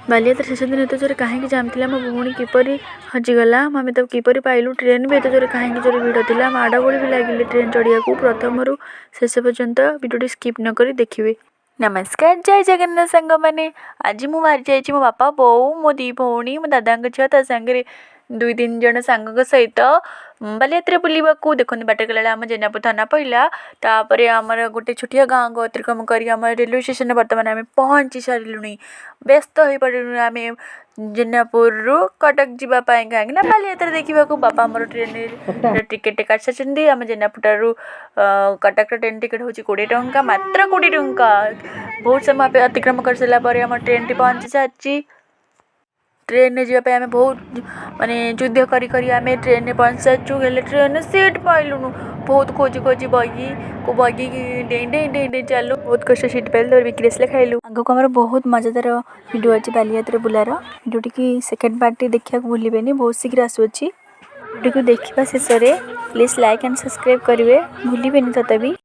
बालियात्रा शेष दिन एत जोर कहीं जाम थी मो भौणी किपरि हजिगला आम तक किपरि पाइलु ट्रेन भी एत जोर कहीं जोर भिड़ था माड़गोड़ भी लगे ट्रेन चढ़िया प्रथम शेष पर्यंत भिडियो स्किप नक देखिए। नमस्कार जय जगन्नाथ सांग मैंने आज मु बाहरी जाइए मो बापा बोऊ मो दी भौणी मो दादा झील ता सांगे 2-3 जन सांग सहित बालियात्रा बुलवाक देखते बाट गला आम जेनापुर थाना पड़ा तापर आमर गोटे छोटिया गाँव को अतिक्रम कर रेलवे स्टेशन बर्तमान आम पहुँची सारूँ व्यस्त हो पड़ू आम जेनापुर कटक जावाई कहीं बालियात्रा देखा बापा आमर ट्रेन टिकेट काट सारी आम जेनापुर कटक ट्रेन टिकेट हूँ 20 टंका मात्र 20 टंका बहुत समय अतिक्रम कर सारापर आम ट्रेन टी पहुँची सारी ट्रेन में जावाई आम बहुत माने युद्ध करी आम ट्रेन में पहुँच सारू हेल्ले ट्रेन सीट पाइलुनु बहुत खोजी खोजी बगी डेई डेई डेई डेई चलू बहुत कष्ट सीट पाइल तो बिक्री आसले खाइलु आग को आम बहुत मजादार भिडियो अच्छी बालियात्रा बुलार जोटी कि सेकेंड पार्ट देखा भूलें बहुत शीघ्र आसुच्छी भिडियो को देखा शेष में प्लीज लाइक एंड सब्सक्राइब करेंगे भूलें तथा भी।